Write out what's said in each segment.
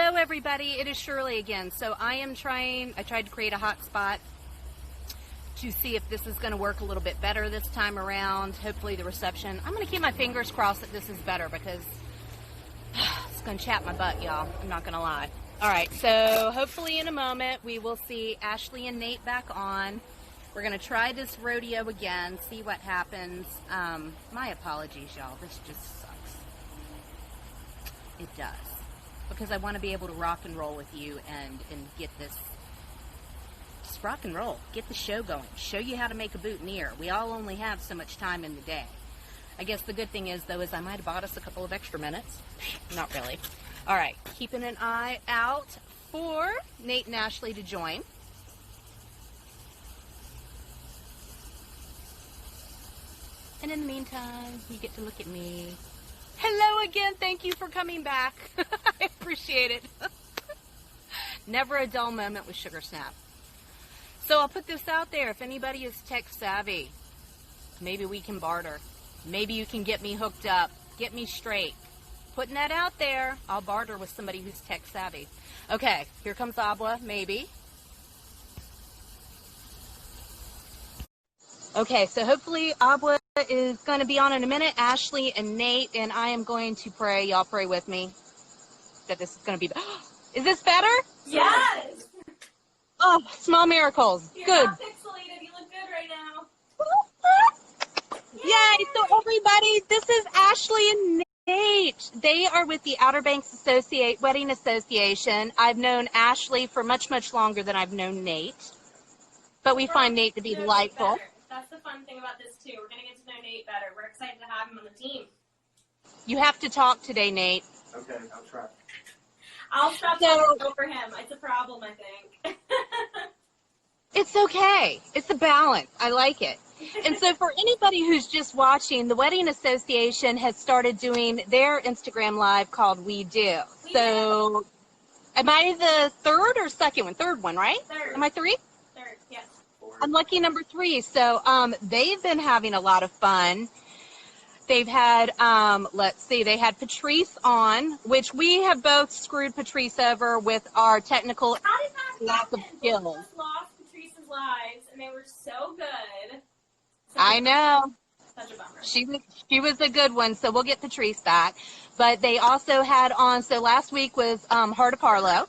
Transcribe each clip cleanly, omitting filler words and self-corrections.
Hello everybody, it is Shirley again. So I tried to create a hotspot to see if this is going to work a little bit better this time around. Hopefully the reception, I'm going to keep my fingers crossed that this is better because it's going to chap my butt, y'all. I'm not going to lie. Alright, so hopefully in a moment we will see Ashley and Nate back on. We're going to try this rodeo again, see what happens. My apologies, y'all. This just sucks. It does. Because I want to be able to rock and roll with you and get this, just rock and roll, get the show going, show you how to make a boutonniere. We all only have so much time in the day. I guess the good thing is, though, is I might have bought us a couple of extra minutes. Not really. All right, keeping an eye out for Nate and Ashley to join. And in the meantime, you get to look at me. Hello again. Thank you for coming back. I appreciate it. Never a dull moment with Sugar Snap. So I'll put this out there. If anybody is tech savvy, maybe we can barter. Maybe you can get me hooked up, get me straight. Putting that out there. I'll barter with somebody who's tech savvy. Okay, here comes Abla, maybe. Okay, so hopefully Abla is going to be on in a minute. Ashley and Nate, and I am going to pray. Y'all pray with me that this is going to be. Is this better? Yes. Oh, small miracles. You're Good. not pixelated. You look good right now. Yay! So everybody, this is Ashley and Nate. They are with the Outer Banks Wedding Association. I've known Ashley for much, much longer than I've known Nate. But we find Nate to be delightful. That's the fun thing about this, too. We're going to get to know Nate better. We're excited to have him on the team. You have to talk today, Nate. Okay, I'll try. I'll stop talking over him. It's a problem, I think. It's okay. It's a balance. I like it. And so for anybody who's just watching, the Wedding Association has started doing their Instagram Live called We Do. So am I the third or second one? Third one, right? Third. Am I three? Third, yes. I'm lucky number 3. So they've been having a lot of fun. They've had, let's see, they had Patrice on, which we have both screwed Patrice over with our technical lack of skills. Both of us lost Patrice's lives, and they were so good. So I know. Such a bummer. She was a good one, so we'll get Patrice back. But they also had on, so last week was Heart of Harlow.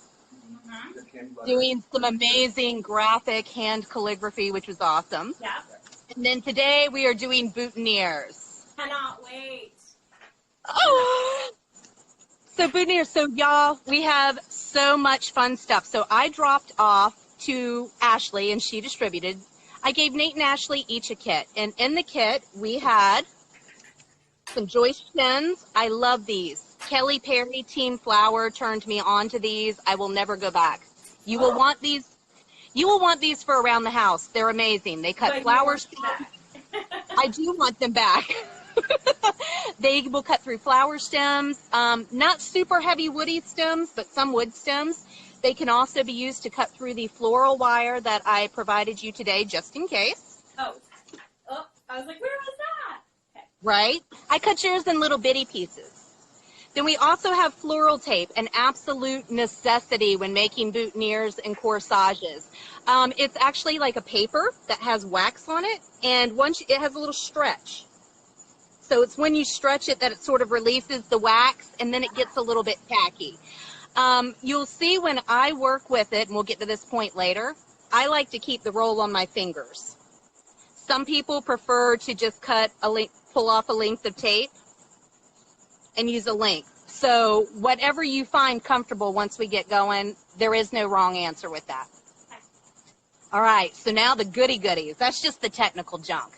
Doing some amazing graphic hand calligraphy, which was awesome. Yeah. And then today we are doing boutonnieres. Cannot wait. Oh! So boutonnieres, so y'all, we have so much fun stuff. So I dropped off to Ashley and she distributed. I gave Nate and Ashley each a kit. And in the kit, we had some Joyce Shins. I love these. Kelly Perry Team Flower turned me on to these. I will never go back. You will want these. You will want these for around the house. They're amazing. They cut flowers. I do want them back. They will cut through flower stems. Not super heavy woody stems, but some wood stems. They can also be used to cut through the floral wire that I provided you today, just in case. Oh, I was like, where was that? Okay. Right? I cut yours in little bitty pieces. Then we also have floral tape, an absolute necessity when making boutonnieres and corsages. It's actually like a paper that has wax on it, and once it has a little stretch. So it's when you stretch it that it sort of releases the wax, and then it gets a little bit tacky. You'll see when I work with it, and we'll get to this point later, I like to keep the roll on my fingers. Some people prefer to just pull off a length of tape and use a length. So whatever you find comfortable once we get going, there is no wrong answer with that. All right, so now the goody goodies. That's just the technical junk.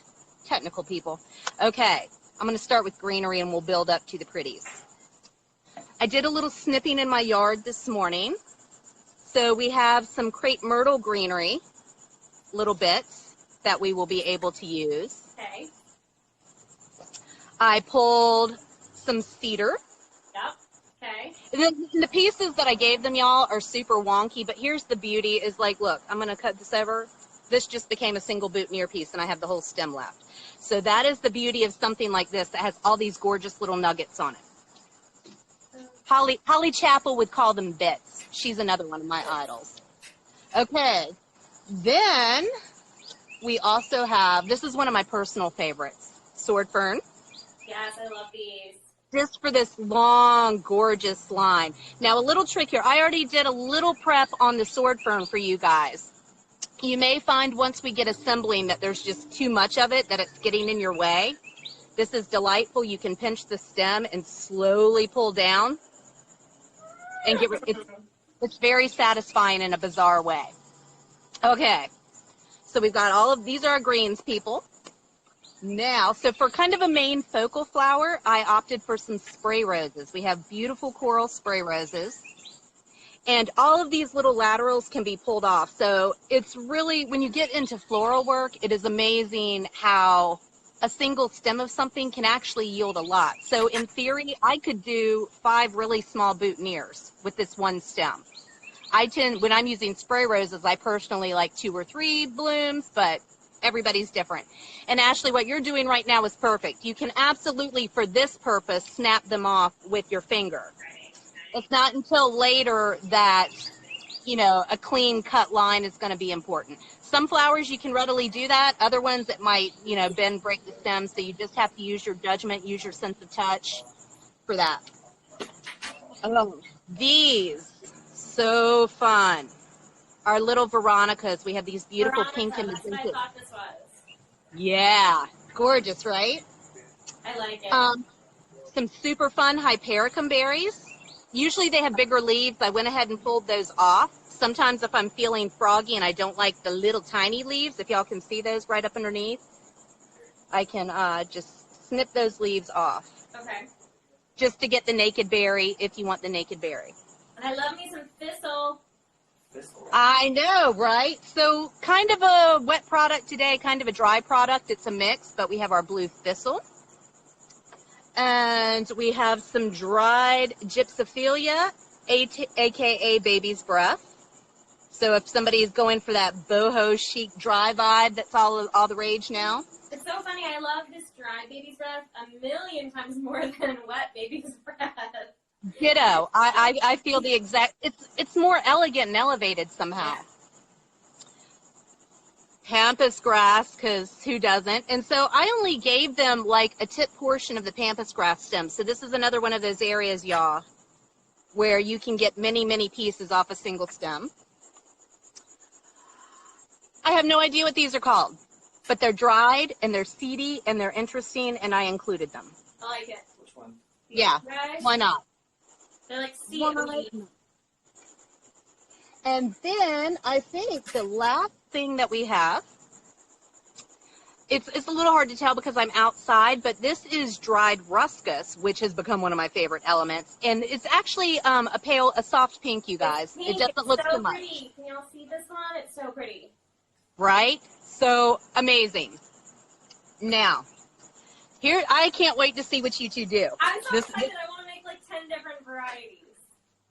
Technical people. Okay, I'm going to start with greenery and we'll build up to the pretties. I did a little snipping in my yard this morning. So we have some crepe myrtle greenery, little bits that we will be able to use. Okay. I pulled some cedar. Yep. Okay. And then the pieces that I gave them, y'all, are super wonky, but here's the beauty is like, look, I'm going to cut this over. This just became a single boutonniere piece, and I have the whole stem left. So that is the beauty of something like this that has all these gorgeous little nuggets on it. Holly Chappell would call them bits. She's another one of my idols. Okay, then we also have, this is one of my personal favorites, sword fern. Yes, I love these. Just for this long, gorgeous line. Now, a little trick here. I already did a little prep on the sword fern for you guys. You may find once we get assembling that there's just too much of it, that it's getting in your way. This is delightful. You can pinch the stem and slowly pull down and get it's very satisfying in a bizarre way. Okay, so we've got all of these are our greens, people. Now, so for kind of a main focal flower, I opted for some spray roses. We have beautiful coral spray roses. And all of these little laterals can be pulled off. So it's really, when you get into floral work, it is amazing how a single stem of something can actually yield a lot. So in theory, I could do 5 really small boutonnieres with this one stem. When I'm using spray roses, I personally like 2 or 3 blooms, but everybody's different. And Ashley, what you're doing right now is perfect. You can absolutely, for this purpose, snap them off with your finger. It's not until later that, you know, a clean cut line is going to be important. Some flowers you can readily do that. Other ones it might, you know, bend, break the stem. So you just have to use your judgment, use your sense of touch for that. Oh, these, so fun. Our little Veronicas. We have these beautiful pink and magenta. That's what I thought this was. Yeah, gorgeous, right? I like it. Some super fun hypericum berries. Usually they have bigger leaves. I went ahead and pulled those off. Sometimes if I'm feeling froggy and I don't like the little tiny leaves, if y'all can see those right up underneath, I can just snip those leaves off. Okay. Just to get the naked berry if you want the naked berry. And I love me some thistle. I know, right? So kind of a wet product today, kind of a dry product. It's a mix, but we have our blue thistle. And we have some dried gypsophilia, aka baby's breath. So if somebody's going for that boho chic dry vibe, that's all the rage now. It's so funny. I love this dry baby's breath 1,000,000 times more than wet baby's breath. Ditto. I feel the exact. It's more elegant and elevated somehow. Yeah. Pampas grass, because who doesn't? And so I only gave them like a tip portion of the pampas grass stem. So this is another one of those areas, y'all, where you can get many, many pieces off a single stem. I have no idea what these are called, but they're dried and they're seedy and they're interesting, and I included them. I like it. Which one? Yeah, why not? They're like seedy. And then I think the last thing that we have, it's a little hard to tell because I'm outside, but this is dried ruscus, which has become one of my favorite elements. And it's actually a soft pink, you guys. It doesn't look too much. Pretty. Can y'all see this one? It's so pretty. Right? So amazing. Now, here, I can't wait to see what you two do. I'm so excited. I want to make like 10 different varieties.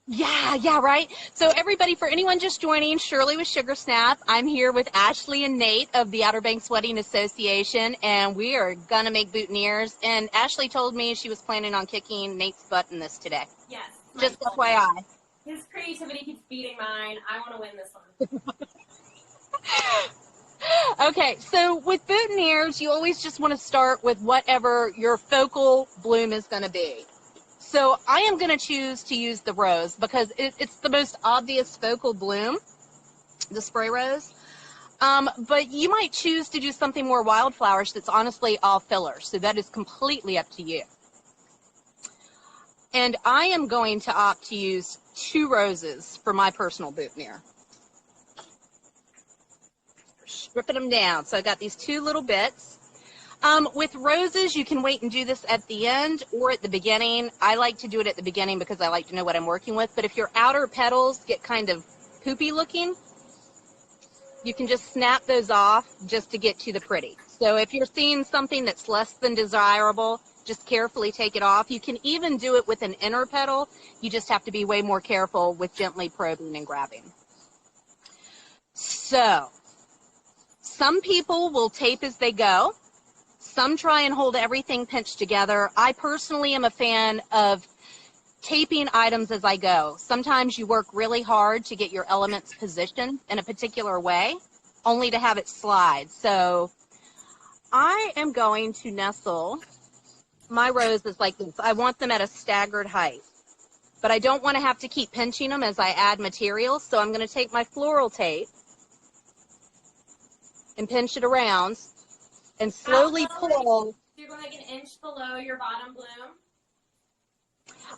Yeah, right. So everybody, for anyone just joining, Shirley with Sugar Snap. I'm here with Ashley and Nate of the Outer Banks Wedding Association, and we are going to make boutonnieres. And Ashley told me she was planning on kicking Nate's butt in this today. Yes. Just FYI. His creativity keeps beating mine. I want to win this one. Okay, so with boutonnieres, you always just want to start with whatever your focal bloom is going to be. So I am going to choose to use the rose because it's the most obvious focal bloom, the spray rose. But you might choose to do something more wildflowerish that's honestly all filler. So that is completely up to you. And I am going to opt to use 2 roses for my personal boutonniere. Stripping them down. So I got these 2 little bits. With roses, you can wait and do this at the end or at the beginning. I like to do it at the beginning because I like to know what I'm working with. But if your outer petals get kind of poopy looking, you can just snap those off just to get to the pretty. So if you're seeing something that's less than desirable, just carefully take it off. You can even do it with an inner petal. You just have to be way more careful with gently probing and grabbing. So some people will tape as they go. Some try and hold everything pinched together. I personally am a fan of taping items as I go. Sometimes you work really hard to get your elements positioned in a particular way, only to have it slide. So I am going to nestle my roses like this. I want them at a staggered height, but I don't want to have to keep pinching them as I add materials. So I'm going to take my floral tape and pinch it around and slowly pull. You're going like an inch below your bottom bloom?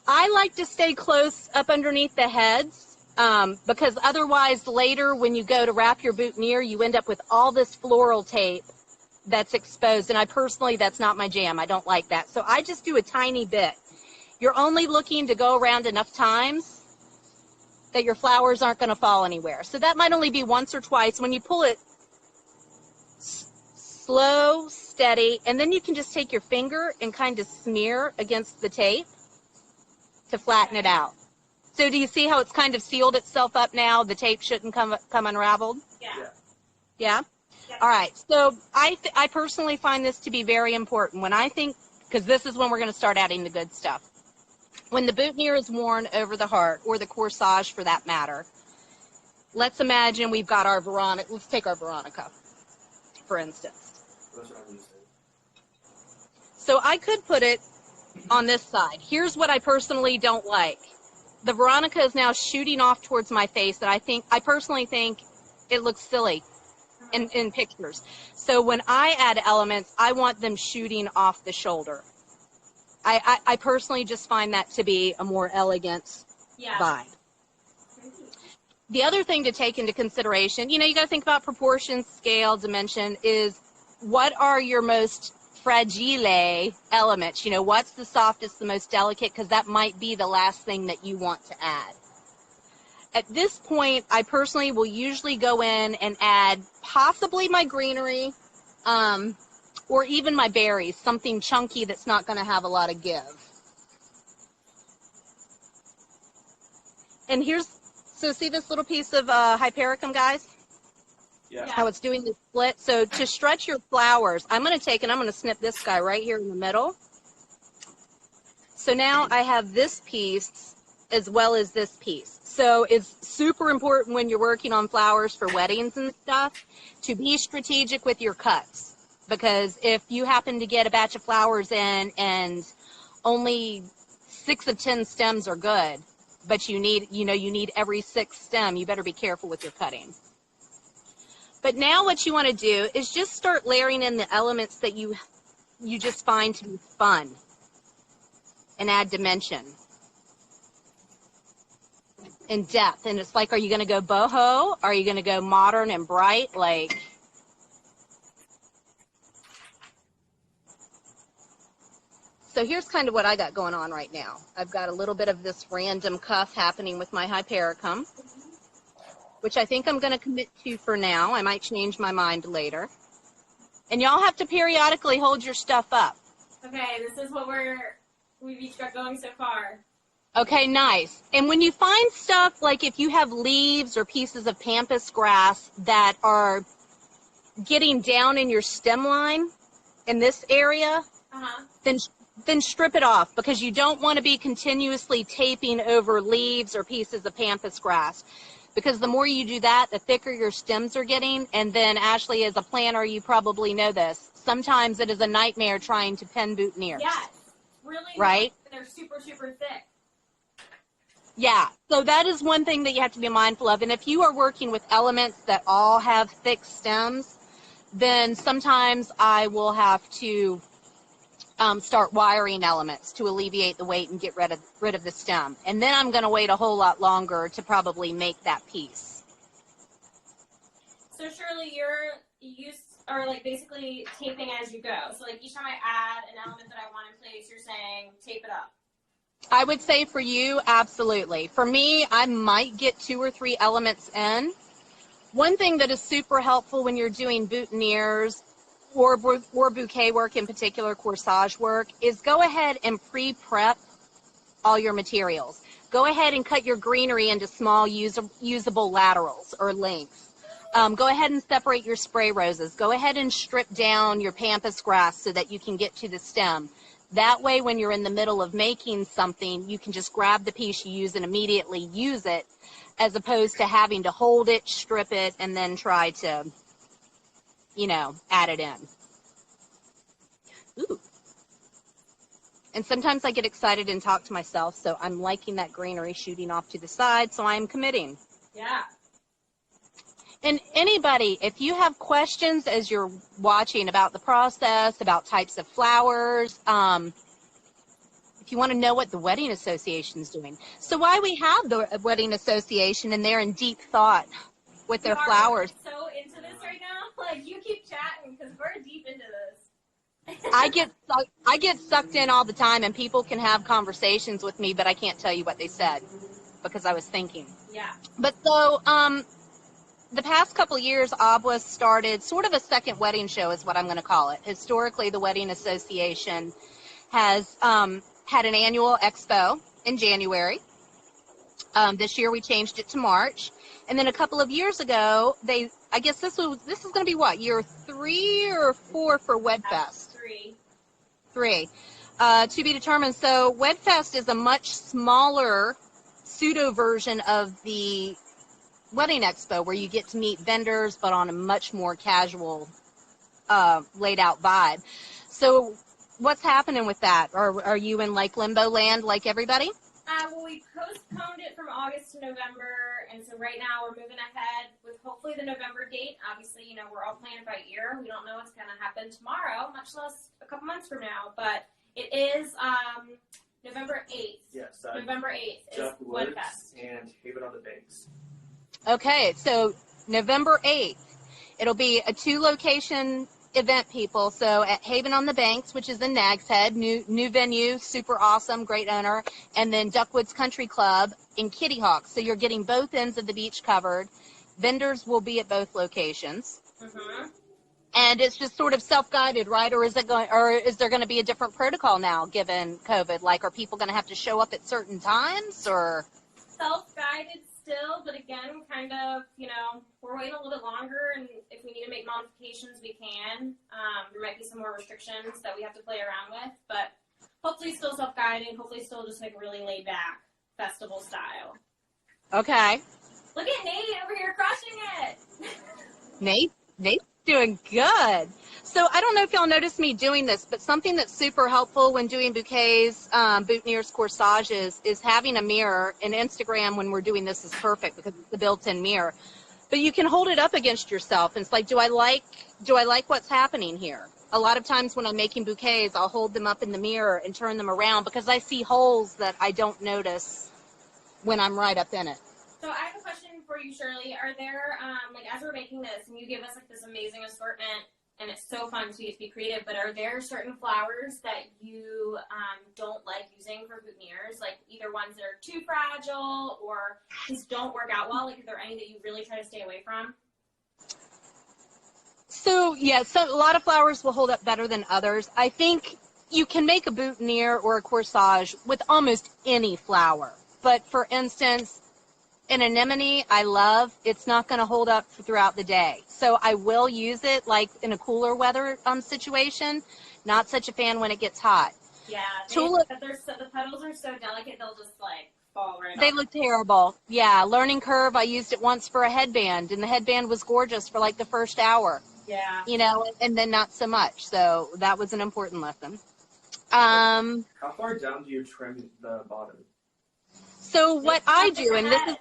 I like to stay close up underneath the heads because otherwise later when you go to wrap your boutonniere, you end up with all this floral tape that's exposed. And I personally, that's not my jam. I don't like that. So I just do a tiny bit. You're only looking to go around enough times that your flowers aren't going to fall anywhere. So that might only be once or twice. When you pull it slow, steady, and then you can just take your finger and kind of smear against the tape to flatten it out. So do you see how it's kind of sealed itself up now? The tape shouldn't come unraveled? Yeah. Yeah? All right. So I personally find this to be very important. When I think, because this is when we're going to start adding the good stuff. When the boutonniere is worn over the heart, or the corsage for that matter, let's imagine we've got our Veronica. Let's take our Veronica, for instance. So I could put it on this side. Here's what I personally don't like. The Veronica is now shooting off towards my face, and I personally think it looks silly in pictures. So when I add elements, I want them shooting off the shoulder. I personally just find that to be a more elegant vibe. The other thing to take into consideration, you got to think about proportions, scale, dimension, is what are your most fragile elements? What's the softest, the most delicate, because that might be the last thing that you want to add. At this point, I personally will usually go in and add possibly my greenery, or even my berries, something chunky that's not going to have a lot of give. And so see this little piece of hypericum, guys? Yeah. How it's doing the split. So to stretch your flowers, I'm going to take and I'm going to snip this guy right here in the middle. So now I have this piece as well as this piece. So it's super important when you're working on flowers for weddings and stuff to be strategic with your cuts. Because if you happen to get a batch of flowers in and only 6 of 10 stems are good, but you need every 6th stem, you better be careful with your cutting. But now what you want to do is just start layering in the elements that you just find to be fun and add dimension and depth. And it's like, are you going to go boho? Are you going to go modern and bright? So here's kind of what I got going on right now. I've got a little bit of this random cuff happening with my hypericum, which I think I'm going to commit to for now. I might change my mind later. And y'all have to periodically hold your stuff up. Okay, this is what we've each got going so far. Okay, nice. And when you find stuff, like if you have leaves or pieces of pampas grass that are getting down in your stem line in this area, then strip it off, because you don't want to be continuously taping over leaves or pieces of pampas grass. Because the more you do that, the thicker your stems are getting. And then, Ashley, as a planner, you probably know this. Sometimes it is a nightmare trying to pin boutonnieres. Yes, really. Right? They're super, super thick. Yeah, so that is one thing that you have to be mindful of. And if you are working with elements that all have thick stems, then sometimes I will have to start wiring elements to alleviate the weight and get rid of the stem. And then I'm going to wait a whole lot longer to probably make that piece. So Shirley, you are like basically taping as you go. So like each time I add an element that I want in place, you're saying tape it up. I would say for you, absolutely. For me, I might get 2 or 3 elements in. One thing that is super helpful when you're doing boutonnieres or bouquet work, in particular corsage work, is go ahead and pre-prep all your materials. Go ahead and cut your greenery into small usable laterals or lengths. Go ahead and separate your spray roses. Go ahead and strip down your pampas grass so that you can get to the stem. That way, when you're in the middle of making something, you can just grab the piece you use and immediately use it, as opposed to having to hold it, strip it, and then try to, you know, add it in. Ooh. And sometimes I get excited and talk to myself, so I'm liking that greenery shooting off to the side, so I'm committing. Yeah. And anybody, if you have questions as you're watching about the process, about types of flowers, if you want to know what the Wedding Association is doing. So why we have the Wedding Association, and they're in deep thought with their flowers. So into this right now, like you keep chatting because we're deep into this. I get sucked in all the time, and people can have conversations with me, but I can't tell you what they said because I was thinking. Yeah. But so, the past couple of years, ABWA started sort of a second wedding show is what I'm going to call it. Historically, the Wedding Association has had an annual expo in January. This year we changed it to March. And then a couple of years ago, I guess this is going to be what, year 3 or 4 for WedFest? 3. 3. To be determined. So WedFest is a much smaller pseudo version of the Wedding Expo, where you get to meet vendors, but on a much more casual, laid out vibe. So what's happening with that? Are you in like limbo land like everybody? Well, we postponed it from August to November, and so right now we're moving ahead with hopefully the November date. Obviously, you know, we're all playing it by ear. We don't know what's going to happen tomorrow, much less a couple months from now, but it is November 8th. Yes. November 8th is Woods WedFest. and Haven on the Banks. Okay, so November 8th. It'll be a 2-location event, people. So at Haven on the Banks, which is in Nags Head, new venue, super awesome, great owner, and then Duckwoods Country Club in Kitty Hawk. So you're getting both ends of the beach covered. Vendors will be at both locations. Mm-hmm. And it's just sort of self-guided, right? Or is there going to be a different protocol now given COVID? Like, are people going to have to show up at certain times, or? Self-guided still, but again, kind of, you know, we're waiting a little bit longer, and if we need to make modifications, we can. There might be some more restrictions that we have to play around with, but hopefully still self-guided, hopefully still just like really laid back, festival style. Okay. Look at Nate over here crushing it. Nate's doing good. So I don't know if y'all noticed me doing this, but something that's super helpful when doing bouquets, boutonnieres, corsages, is having a mirror. And Instagram, when we're doing this, is perfect because it's the built-in mirror. But you can hold it up against yourself. And it's like, do I like what's happening here? A lot of times when I'm making bouquets, I'll hold them up in the mirror and turn them around because I see holes that I don't notice when I'm right up in it. So I have a question for you, Shirley. Are there, like, as we're making this, and you give us like this amazing assortment, and it's so fun to be creative, but are there certain flowers that you don't like using for boutonnieres? Like either ones that are too fragile or just don't work out well? Like, are there any that you really try to stay away from? So, yeah, a lot of flowers will hold up better than others. I think you can make a boutonniere or a corsage with almost any flower. But for instance, an anemone I love, it's not going to hold up throughout the day. So I will use it like in a cooler weather situation. Not such a fan when it gets hot. Yeah, Tulip, but the petals are so delicate, they'll just like fall right they off. look terrible. Yeah, Learning Curve, I used it once for a headband, and the headband was gorgeous for like the first hour. Yeah. You know, and then not so much. So that was an important lesson. How far down do you trim the bottom? So what I do, and this is,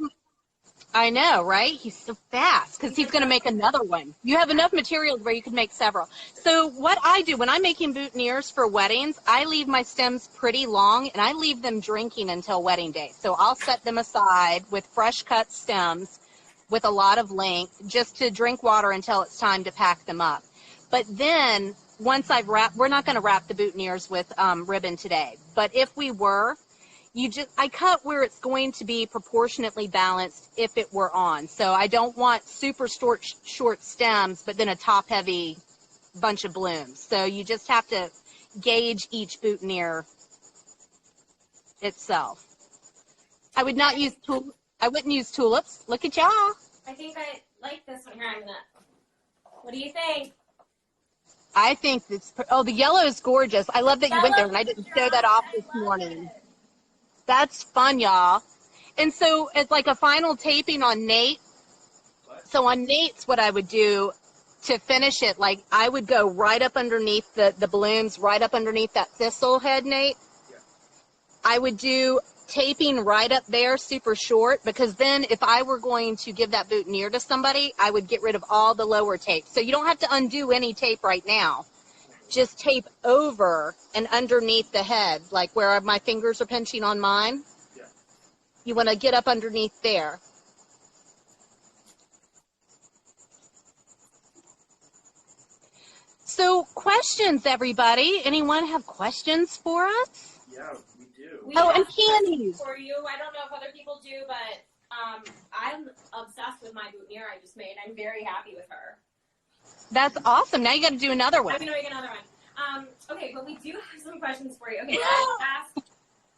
I know, right? He's so fast because he's going to make another one. You have enough material where you could make several. So what I do when I'm making boutonnieres for weddings, I leave my stems pretty long and I leave them drinking until wedding day. So I'll set them aside with fresh cut stems with a lot of length just to drink water until it's time to pack them up. But then once I've wrapped, we're not going to wrap the boutonnieres with ribbon today, but if we were, I cut where it's going to be proportionately balanced if it were on. So I don't want super short stems, but then a top heavy bunch of blooms. So you just have to gauge each boutonniere itself. I would not use I wouldn't use tulips. Look at y'all. I think I like this one here. What do you think? I think it's, oh, the yellow is gorgeous. I love that you went there, and I didn't show that off this morning. That's fun, y'all. And so it's like a final taping on Nate. So on Nate's, what I would do to finish it, like I would go right up underneath the blooms, right up underneath that thistle head, Nate. Yeah. I would do taping right up there, super short, because then if I were going to give that boutonniere to somebody, I would get rid of all the lower tape. So you don't have to undo any tape right now. Just tape over and underneath the head, like where my fingers are pinching on mine. Yeah. You want to get up underneath there. So questions, everybody. Anyone have questions for us? Yeah, we do. We Oh, have and candies. for you. I don't know if other people do, but I'm obsessed with my boutonniere I just made. I'm very happy with her. That's awesome. Now you got to do another one. I'm gonna make another one. Okay, but we do have some questions for you. Okay, so I asked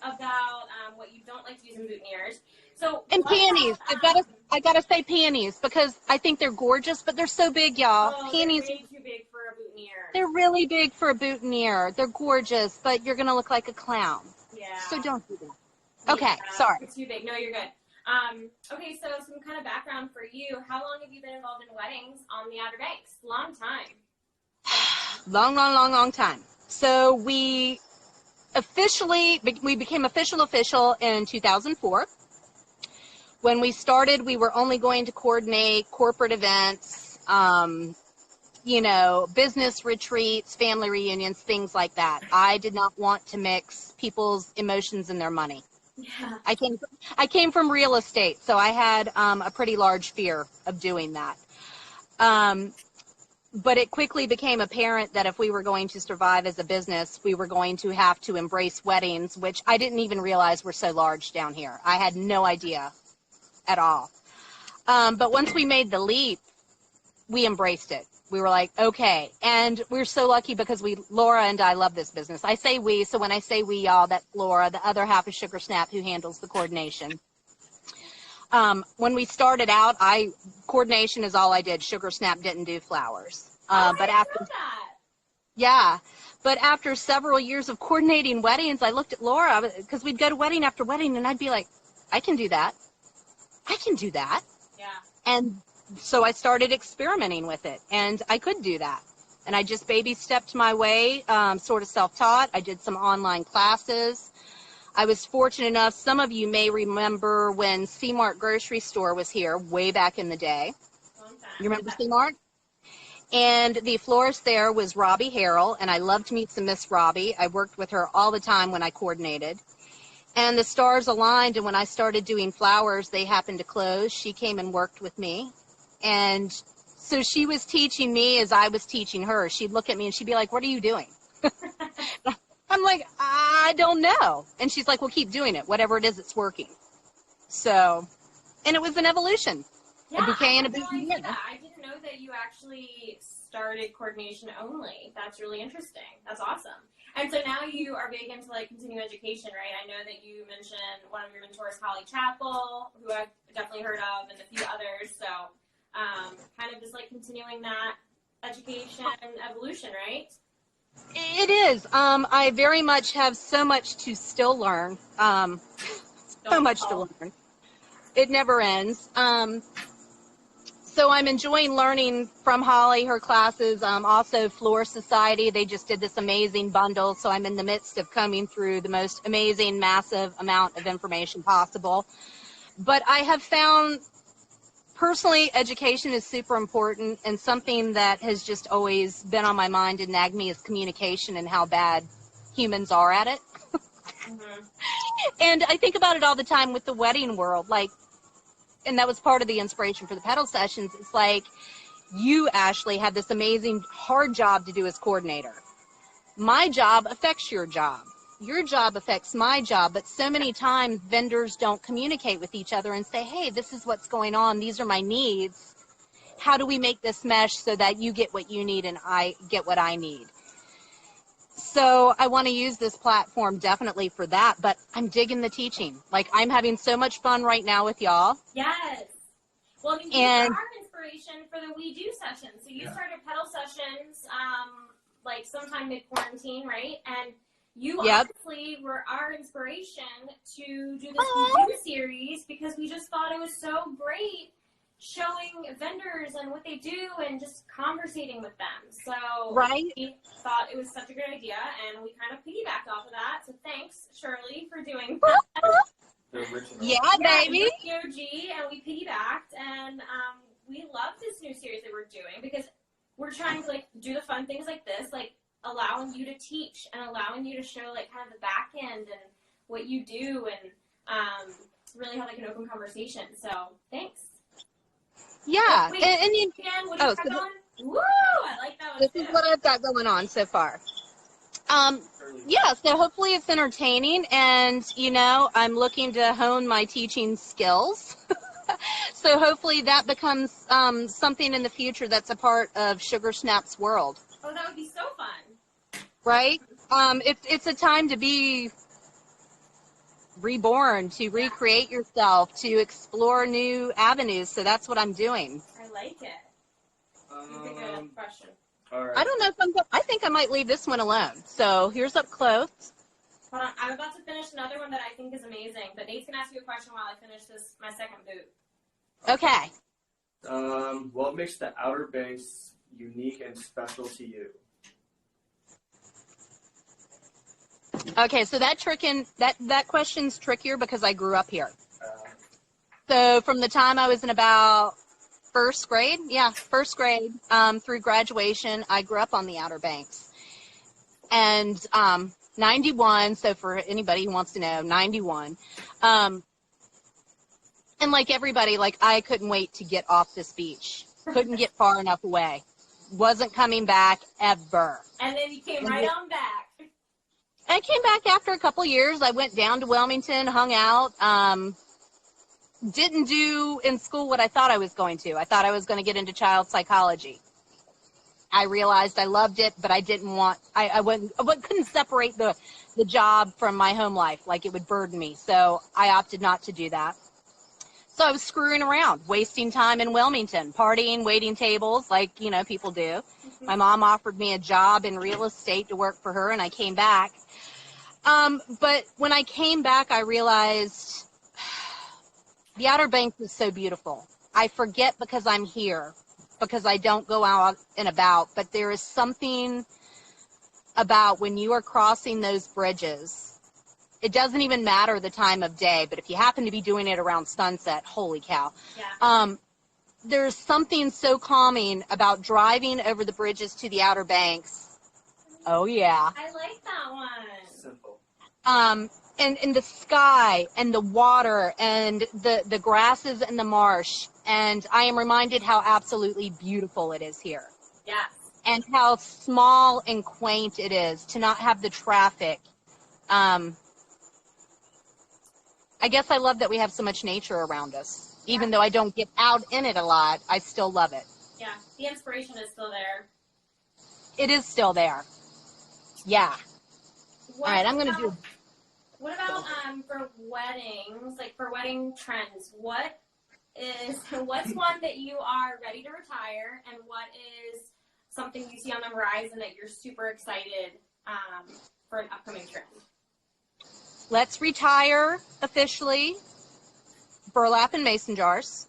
about what you don't like to use in boutonnieres. So And what panties. about, I gotta say panties because I think they're gorgeous, but they're so big, y'all. oh, Panties. they're way too big for a boutonniere. They're really big for a boutonniere. They're gorgeous, but you're gonna look like a clown. Yeah. So don't do that. Okay, Yeah, sorry. It's too big. No, you're good. Okay, so some kind of background for you. How long have you been involved in weddings on the Outer Banks? Long time. Long time. So we became official in 2004. When we started, we were only going to coordinate corporate events, business retreats, family reunions, things like that. I did not want to mix people's emotions and their money. Yeah. I came from real estate, so I had a pretty large fear of doing that. But it quickly became apparent that if we were going to survive as a business, we were going to have to embrace weddings, which I didn't even realize were so large down here. I had no idea at all. But once we made the leap, we embraced it. We were like, okay. And we're so lucky because Laura and I love this business. I say we, so when I say we, y'all, that's Laura. The other half is Sugar Snap, who handles the coordination. When we started out, coordination is all I did. Sugar Snap didn't do flowers. But after several years of coordinating weddings, I looked at Laura because we'd go to wedding after wedding, and I'd be like, I can do that. I can do that. Yeah. And so I started experimenting with it, and I could do that. And I just baby stepped my way, sort of self-taught. I did some online classes. I was fortunate enough, some of you may remember when C-Mart grocery store was here way back in the day. You remember C-Mart? And the florist there was Robbie Harrell, and I loved to meet some Miss Robbie. I worked with her all the time when I coordinated. And the stars aligned, and when I started doing flowers, they happened to close. She came and worked with me. And so she was teaching me as I was teaching her. She'd look at me and she'd be like, what are you doing? I'm like, I don't know. And she's like, well, keep doing it. Whatever it is, it's working. So, and it was an evolution. Yeah, it became I didn't know that you actually started coordination only. That's really interesting. That's awesome. And so now you are big into like continuing education, right? I know that you mentioned one of your mentors, Holly Chappell, who I've definitely heard of, and a few others. So kind of just like continuing that education and evolution, right? It is. I very much have so much to still learn. So much to learn. It never ends. So I'm enjoying learning from Holly, her classes. Also, Floor Society, they just did this amazing bundle. So I'm in the midst of combing through the most amazing, massive amount of information possible. But I have found, personally, education is super important, and something that has just always been on my mind and nagged me is communication and how bad humans are at it. Mm-hmm. And I think about it all the time with the wedding world, like, and that was part of the inspiration for the Petal Sessions. It's like, you, Ashley, have this amazing hard job to do as coordinator. My job affects your job. Your job affects my job, but so many times vendors don't communicate with each other and say, hey, this is what's going on. These are my needs. How do we make this mesh so that you get what you need and I get what I need? So I want to use this platform definitely for that, but I'm digging the teaching. Like, I'm having so much fun right now with y'all. Yes. Well, I mean, you are our inspiration for the We Do session. So you started Petal Sessions like sometime mid-quarantine, right? And you Yep. honestly were our inspiration to do this new series because we just thought it was so great showing vendors and what they do and just conversating with them. So Right. we thought it was such a good idea, and we kind of piggybacked off of that. So thanks, Shirley, for doing that. The original. Yeah, baby. you're the OG, and we piggybacked, and we love this new series that we're doing because we're trying to like do the fun things like this, like allowing you to teach and allowing you to show like kind of the back end and what you do, and really have like an open conversation. So thanks. Yeah. Wait, and you, again, what do you got going? Woo! I like that one this too. is what I've got going on so far. Yeah, so hopefully it's entertaining, and, you know, I'm looking to hone my teaching skills. So hopefully that becomes something in the future that's a part of Sugar Snap's world, Oh, that would be so fun. right? It's a time to be reborn, to recreate yourself, to explore new avenues. So that's what I'm doing. I like it. You pick a question. All right. I don't know if I think I might leave this one alone. So here's up close. Hold on, I'm about to finish another one that I think is amazing, but Nate's gonna ask you a question while I finish my second boot. Okay. What makes the Outer Banks unique and special to you? Okay, so that question's trickier because I grew up here. So from the time I was in about first grade through graduation, I grew up on the Outer Banks. And 91, so for anybody who wants to know, 91. And like everybody, like I couldn't wait to get off this beach. Couldn't get far enough away. Wasn't coming back ever. And then you came right on back. I came back after a couple years. I went down to Wilmington, hung out. Didn't do in school what I thought I was going to. I thought I was going to get into child psychology. I realized I loved it, but I didn't want, I couldn't separate the job from my home life. Like it would burden me. So I opted not to do that. So I was screwing around, wasting time in Wilmington, partying, waiting tables, like, you know, people do. Mm-hmm. My mom offered me a job in real estate to work for her, and I came back. But when I came back, I realized the Outer Banks is so beautiful. I forget because I'm here, because I don't go out and about, but there is something about when you are crossing those bridges. It doesn't even matter the time of day, but if you happen to be doing it around sunset, holy cow. Yeah. There's something so calming about driving over the bridges to the Outer Banks. Oh, yeah. I like that one. Simple. And the sky and the water and the grasses and the marsh. And I am reminded how absolutely beautiful it is here. Yes. And how small and quaint it is to not have the traffic. I guess I love that we have so much nature around us. Even though I don't get out in it a lot, I still love it. Yeah, the inspiration is still there. It is still there. Yeah. All right, I'm going to do... What about for weddings, like for wedding trends, what's one that you are ready to retire, and what is something you see on the horizon that you're super excited for an upcoming trend? Let's retire officially burlap and mason jars.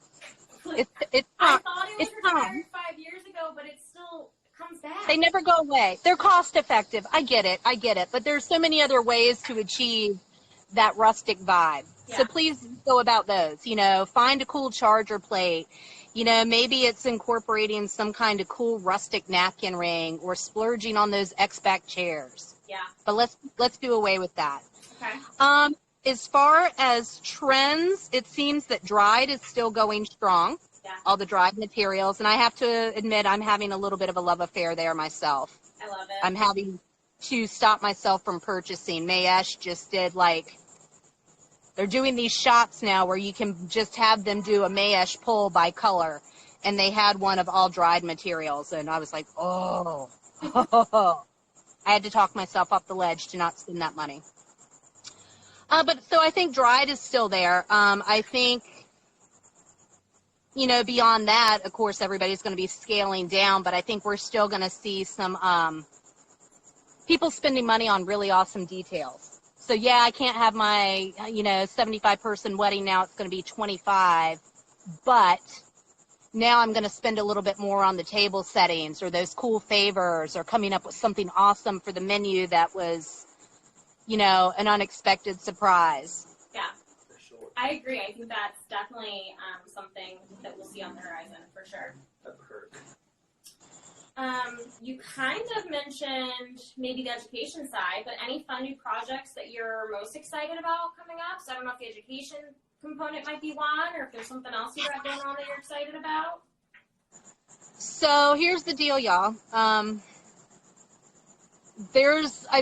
It's I thought it was retired time. 5 years ago, but it still comes back. They never go away. They're cost effective. I get it. But there's so many other ways to achieve that rustic vibe. Yeah. So please go about those. You know, find a cool charger plate. You know, maybe it's incorporating some kind of cool rustic napkin ring or splurging on those X-back chairs. Yeah. But let's do away with that. Okay. As far as trends, it seems that dried is still going strong. Yeah. All the dried materials. And I have to admit, I'm having a little bit of a love affair there myself. I love it. I'm having to stop myself from purchasing. Mayesh just did they're doing these shots now where you can just have them do a Mayesh pull by color. And they had one of all dried materials. And I was like, oh. I had to talk myself off the ledge to not spend that money. But so I think dried is still there. I think, you know, beyond that, of course, everybody's going to be scaling down, but I think we're still going to see some people spending money on really awesome details. So yeah, I can't have my, 75 person wedding. Now it's going to be 25, but now I'm going to spend a little bit more on the table settings or those cool favors or coming up with something awesome for the menu that was, an unexpected surprise. Yeah, For sure. I agree. I think that's definitely something that we'll see on the horizon for sure. That hurt. You kind of mentioned maybe the education side, but any fun new projects that you're most excited about coming up? So I don't know if the education component might be one, or if there's something else you got going on that you're excited about. So here's the deal, y'all. I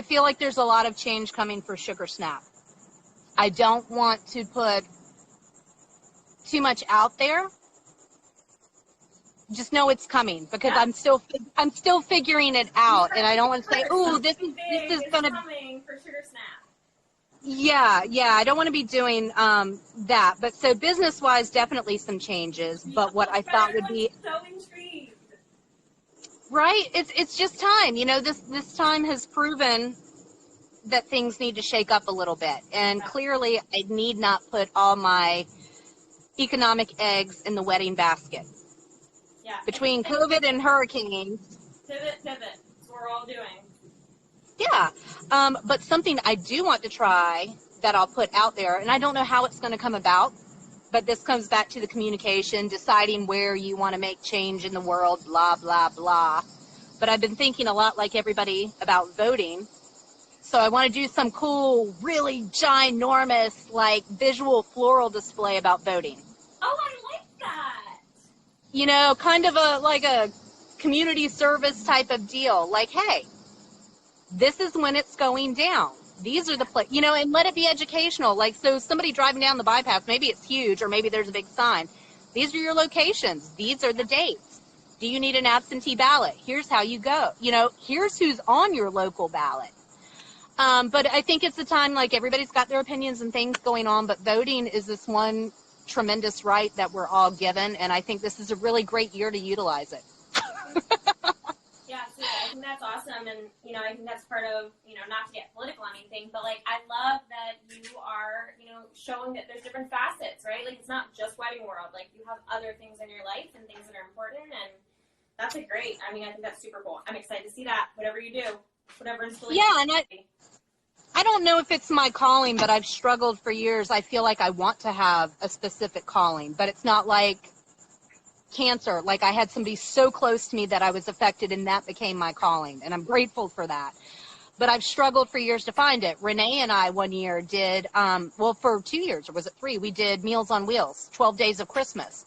feel like there's a lot of change coming for Sugar Snap. I don't want to put too much out there. Just know it's coming because Yeah. I'm still figuring it out, and I don't want to say, "Ooh, this is gonna." Coming for Sugar Snap. Yeah, I don't want to be doing that. But so business-wise, definitely some changes. But what I thought would be so intrigued. right, it's just time. This time has proven that things need to shake up a little bit, and clearly, I need not put all my economic eggs in the wedding basket. Yeah. Between COVID and hurricanes. Pivot. That's what we're all doing. Yeah. But something I do want to try that I'll put out there, and I don't know how it's going to come about, but this comes back to the communication, deciding where you want to make change in the world, blah, blah, blah. But I've been thinking a lot like everybody about voting. So I want to do some cool, really ginormous, visual floral display about voting. Oh, I like that. Kind of a community service type of deal. Like, hey, this is when it's going down. These are the and let it be educational. So somebody driving down the bypass, maybe it's huge or maybe there's a big sign. These are your locations. These are the dates. Do you need an absentee ballot? Here's how you go. Here's who's on your local ballot. But I think it's a time, everybody's got their opinions and things going on, but voting is this one tremendous right that we're all given, and I think this is a really great year to utilize it. Yeah, so I think that's awesome, and I think that's part of not to get political or anything, but I love that you are showing that there's different facets, right? It's not just wedding world. You have other things in your life and things that are important, and that's great. I think that's super cool. I'm excited to see that. Whatever you do, whatever installation. Yeah, and I don't know if it's my calling, but I've struggled for years. I feel like I want to have a specific calling, but it's not like cancer. I had somebody so close to me that I was affected, and that became my calling, and I'm grateful for that. But I've struggled for years to find it. Renee and I one year did, for 2 years, or was it 3, we did Meals on Wheels, 12 Days of Christmas.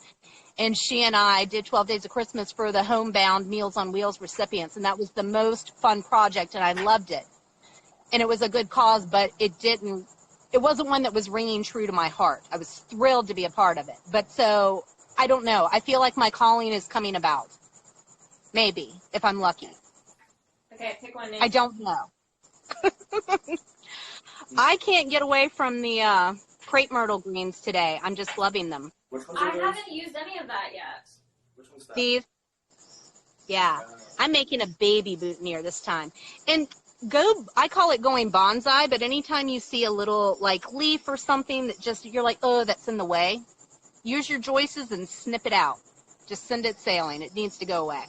And she and I did 12 Days of Christmas for the homebound Meals on Wheels recipients, and that was the most fun project, and I loved it. And it was a good cause, but it wasn't one that was ringing true to my heart. I was thrilled to be a part of it. But so, I don't know. I feel like my calling is coming about. Maybe, if I'm lucky. Okay, pick one name. I don't know. I can't get away from the crepe myrtle greens today. I'm just loving them. Which ones I are those? haven't used any of that yet. Which one's that? Steve? Yeah. I'm making a baby boutonniere this time. And I call it going bonsai, but anytime you see a little leaf or something that just, you're like, oh, that's in the way, use your joices and snip it out. Just send it sailing. It needs to go away.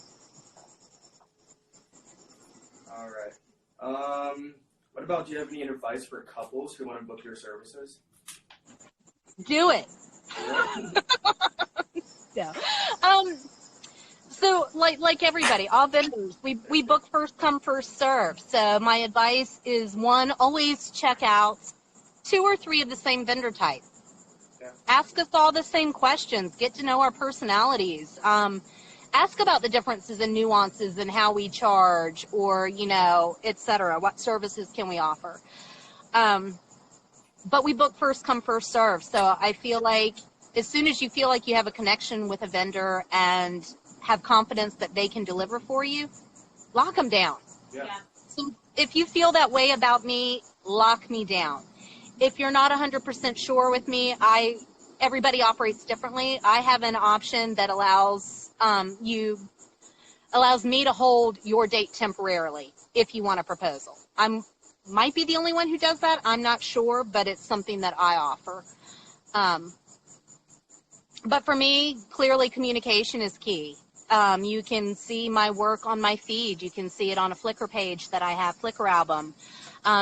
All right. What about, do you have any advice for couples who want to book your services? Do it. No. So like everybody, all vendors, we book first come, first serve. So my advice is, one, always check out 2 or 3 of the same vendor type. Yeah. Ask us all the same questions. Get to know our personalities. Ask about the differences and nuances in how we charge, or, et cetera. What services can we offer? But we book first come, first serve. So I feel like as soon as you feel like you have a connection with a vendor and have confidence that they can deliver for you, lock them down. Yeah. So if you feel that way about me, lock me down. If you're not 100% sure with me, everybody operates differently. I have an option that allows me to hold your date temporarily. if you want a proposal. Might be the only one who does that. I'm not sure, but it's something that I offer. But for me, clearly communication is key. You can see my work on my feed. You can see it on a Flickr page that I have, Flickr album.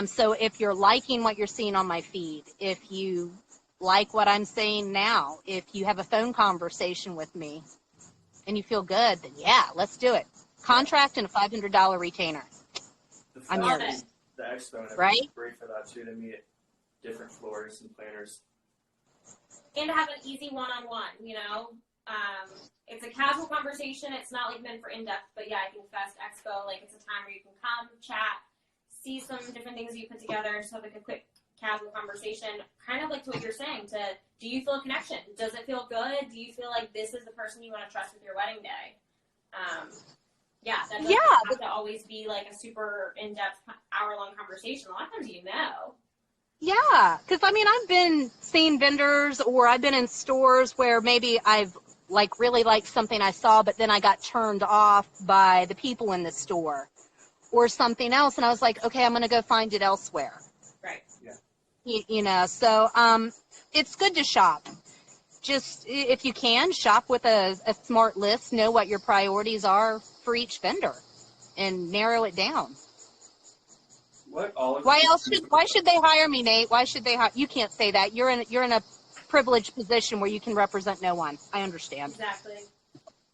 So if you're liking what you're seeing on my feed, if you like what I'm saying now, if you have a phone conversation with me and you feel good, then yeah, let's do it. Contract and a $500 retainer. I'm yours. The expo and right? Is great for that too, to meet different florists and planners. And to have an easy one-on-one, you know? It's a casual conversation. It's not like meant for in-depth, but yeah, I think Fest Expo, like it's a time where you can come, chat, see some different things you put together, so like a quick casual conversation, kind of like to what you're saying, to do you feel a connection? Does it feel good? Do you feel like this is the person you want to trust with your wedding day? That doesn't have to always be like a super in-depth hour-long conversation. A lot of times you know. Yeah, because I mean, I've been seeing vendors, or I've been in stores where maybe I've like really liked something I saw, but then I got turned off by the people in the store or something else, and I was like, okay, I'm going to go find it elsewhere. Right. Yeah. You know, so it's good to shop. Just if you can, shop with a smart list, know what your priorities are for each vendor, and narrow it down. Why should they hire me, Nate? Why should they hire? You can't say that. You're in a privileged position where you can represent no one. I understand. Exactly.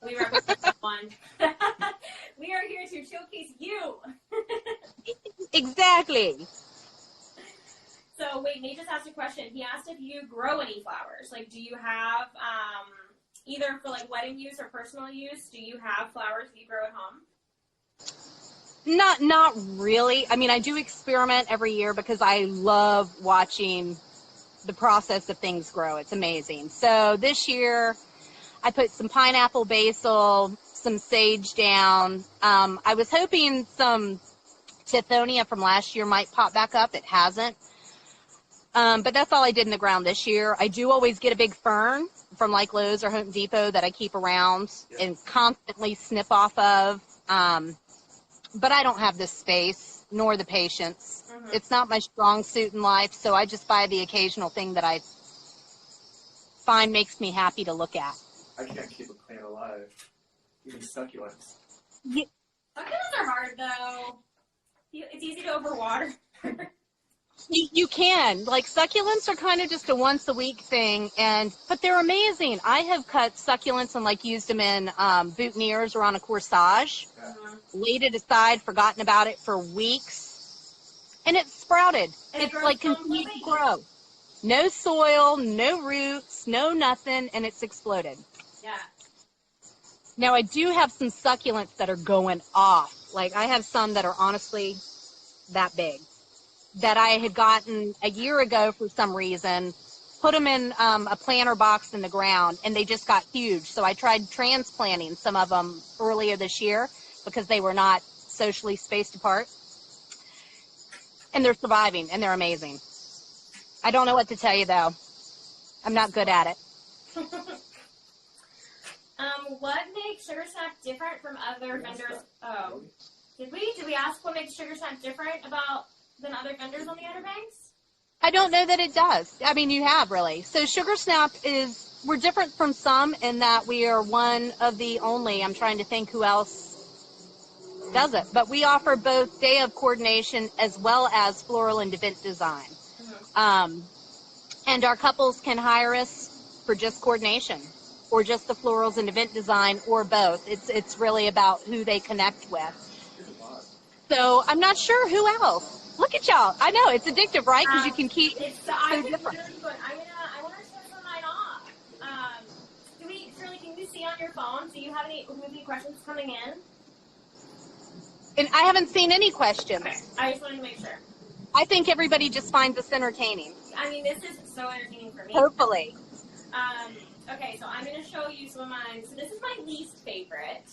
We represent no one. We are here to showcase you. Exactly. So wait, Nate just asked a question. He asked if you grow any flowers. Like, do you have either for like wedding use or personal use? Do you have flowers that you grow at home? Not really. I mean, I do experiment every year because I love watching the process of things grow. It's amazing. So this year I put some pineapple basil, some sage down. I was hoping some tithonia from last year might pop back up. It hasn't. But that's all I did in the ground this year. I do always get a big fern from like Lowe's or Home Depot that I keep around and constantly snip off of. But I don't have the space nor the patience. Mm-hmm. It's not my strong suit in life, so I just buy the occasional thing that I find makes me happy to look at. I can't keep a plant alive. Even succulents. Yeah. Succulents are hard, though. It's easy to overwater. You can. Like, succulents are kind of just a once-a-week thing, but they're amazing. I have cut succulents and, like, used them in boutonnieres or on a corsage, laid it aside, forgotten about it for weeks, and it's sprouted. And it's, like, continued to grow. No soil, no roots, no nothing, and it's exploded. Yeah. Now, I do have some succulents that are going off. Like, I have some that are honestly that big, that I had gotten a year ago for some reason, put them in a planter box in the ground, and they just got huge. So I tried transplanting some of them earlier this year because they were not socially spaced apart. And they're surviving, and they're amazing. I don't know what to tell you, though. I'm not good at it. What makes Sugar Snap different from other vendors? Oh, did we ask what makes Sugar Snap different than other vendors on the Outer Banks? I don't know that it does. I mean, you have, really. So Sugar Snap we're different from some in that we are one of the only, I'm trying to think who else does it, but we offer both day of coordination as well as floral and event design. Mm-hmm. And our couples can hire us for just coordination or just the florals and event design or both. It's really about who they connect with. So I'm not sure who else. Look at y'all. I know, it's addictive, right? Because you can keep I want to shut some of mine off. Shirley, can you see on your phone? Do you have any questions coming in? And I haven't seen any questions. Okay. I just wanted to make sure. I think everybody just finds this entertaining. I mean, this is so entertaining for me. Hopefully. Okay, so I'm going to show you some of mine. So this is my least favorite.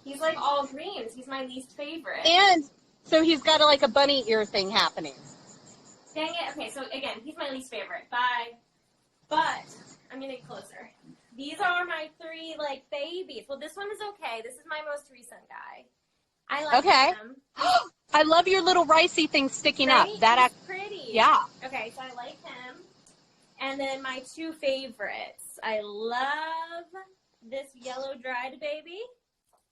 He's like all greens. He's my least favorite. And so he's got like a bunny ear thing happening. Dang it. Okay, so again, he's my least favorite. Bye. But I'm going to get closer. These are my three, like, babies. Well, this one is okay. This is my most recent guy. I like Okay. him. I love your little ricey thing sticking Right? up. That He's pretty. yeah. Okay, so I like him. And then my two favorites. I love this yellow dried baby.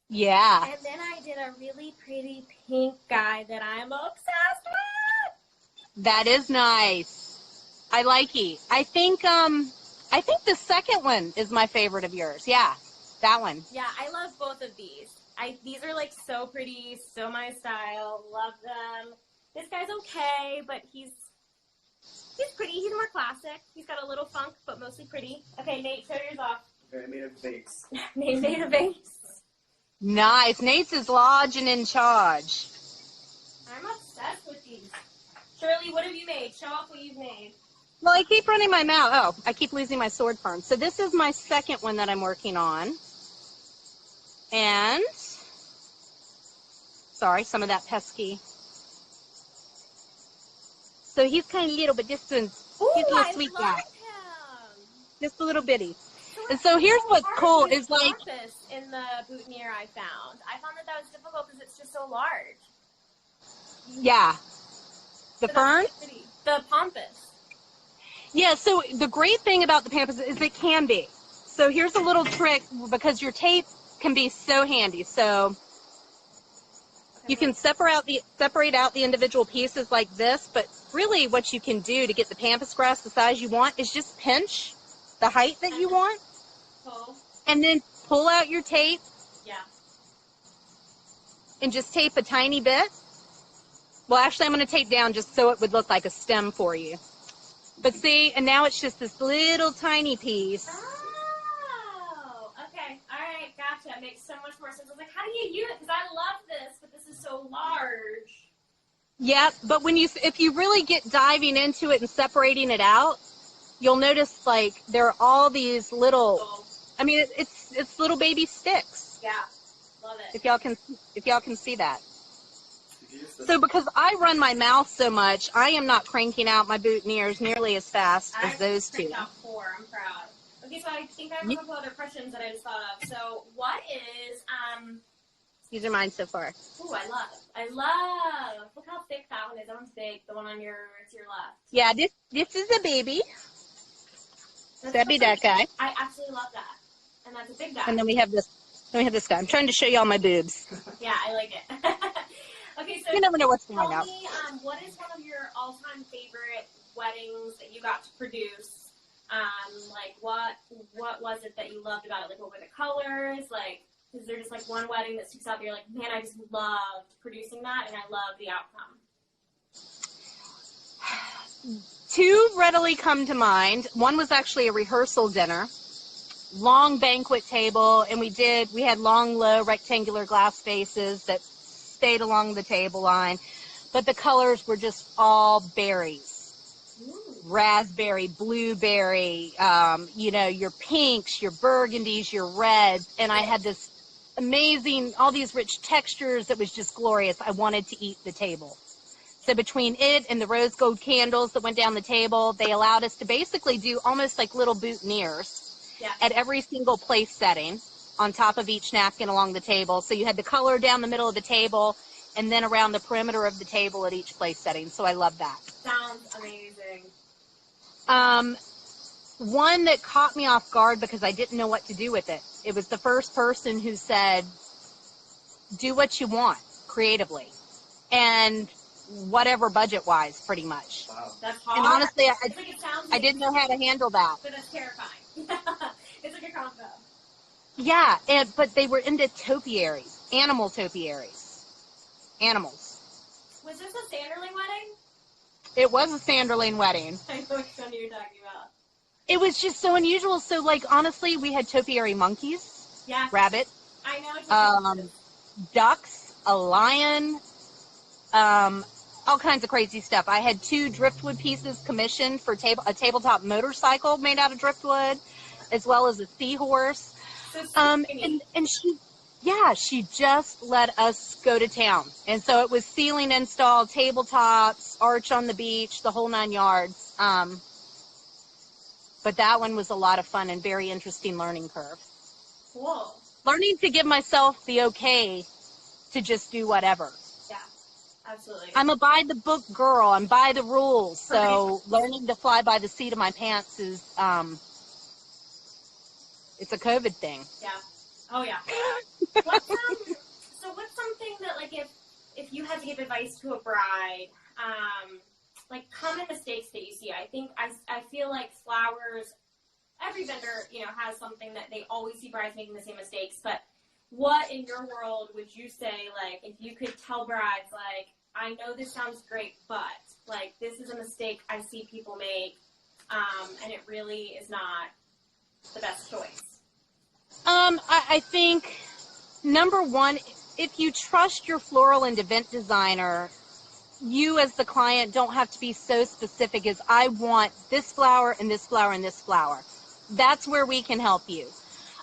Yeah. And then I did a really pretty pink guy that I'm obsessed with. That is nice. I like it. I think the second one is my favorite of yours. Yeah. That one. Yeah, I love both of these. These are like so pretty, so my style. Love them. This guy's okay, but he's pretty. He's more classic. He's got a little funk, but mostly pretty. Okay, Nate, show yours off. Okay, I made a vase. Nate made a vase. Nice. Nate's is large and in charge. I'm obsessed with these. Shirley, what have you made? Show off what you've made. Well, I keep running my mouth. Oh, I keep losing my sword farm. So this is my second one that I'm working on. And, sorry, some of that pesky. So he's kind of little, but this one's, Ooh, he's a little I sweet love guy. him. Just a little bitty. And so here's what's cool is like, in the boutonniere I found that was difficult because it's just so large. yeah. The But fern? that's pretty. The pampas. Yeah, so the great thing about the pampas is it can be. So here's a little trick because your tape can be so handy. So you can separate out the individual pieces like this, but really what you can do to get the pampas grass the size you want is just pinch the height that you want Pull. and then pull out your tape Yeah. and just tape a tiny bit. Well, actually, I'm going to tape down just so it would look like a stem for you. But see, and now it's just this little tiny piece. Oh, okay. All right, gotcha. It makes so much more sense. I was like, how do you use it? Because I love this, but this is so large. Yep, but if you really get diving into it and separating it out, you'll notice like there are all these little. Oh, I mean, it's little baby sticks. yeah, love it. If y'all can see that. So because I run my mouth so much, I am not cranking out my boutonnieres nearly as fast as those two. Out 4. I'm proud. Okay, so I think I have a couple other questions that I just thought of. So what is These are mine so far. Ooh, I love. Look how thick that one is. That one's big. The one on your left. Yeah, this is a baby. That'd be so that guy. I absolutely love that. And that's a big guy. And then we have this guy. I'm trying to show you all my boobs. Yeah, I like it. Okay, so You never know what's going tell on. me, what is one of your all-time favorite weddings that you got to produce? Like what was it that you loved about it? Like what were the colors? Like, is there just like one wedding that sticks out that you're like, man, I just loved producing that and I love the outcome? Two readily come to mind. One was actually a rehearsal dinner, long banquet table, and we had long, low, rectangular glass spaces that stayed along the table line, but the colors were just all berries. Ooh. Raspberry, blueberry, your pinks, your burgundies, your reds, and I had this amazing, all these rich textures that was just glorious. I wanted to eat the table. So between it and the rose gold candles that went down the table, they allowed us to basically do almost like little boutonnieres at every single place setting on top of each napkin along the table. So you had the color down the middle of the table and then around the perimeter of the table at each place setting. So I love that. Sounds amazing. One that caught me off guard because I didn't know what to do with it. It was the first person who said, do what you want creatively and whatever budget-wise, pretty much. Wow. That's hard. And honestly, I Like didn't know how to handle that. But that's terrifying. It's like a combo. Yeah, but they were into topiaries, animal topiaries. Animals. Was this a Sanderling wedding? It was a Sanderling wedding. I know which one you're talking about. It was just so unusual. So, like, honestly, we had topiary monkeys, Yeah. rabbits, I know which one. ducks, a lion, all kinds of crazy stuff. I had 2 driftwood pieces commissioned for a tabletop motorcycle made out of driftwood, as well as a seahorse. And she just let us go to town. And so it was ceiling install, tabletops, arch on the beach, the whole 9 yards. But that one was a lot of fun and very interesting learning curve. Cool. Learning to give myself the okay to just do whatever. Yeah, absolutely. I'm a by the book girl. I'm by the rules. So learning to fly by the seat of my pants is, it's a COVID thing. Yeah. Oh yeah. What's something that, like, if you had to give advice to a bride, like common mistakes that you see? I think I feel like flowers, every vendor, has something that they always see brides making the same mistakes. But what in your world would you say, like, if you could tell brides, like, I know this sounds great, but like this is a mistake I see people make, and it really is not the best choice? I think number one, if you trust your floral and event designer, you as the client don't have to be so specific as I want this flower and this flower and this flower. That's where we can help you.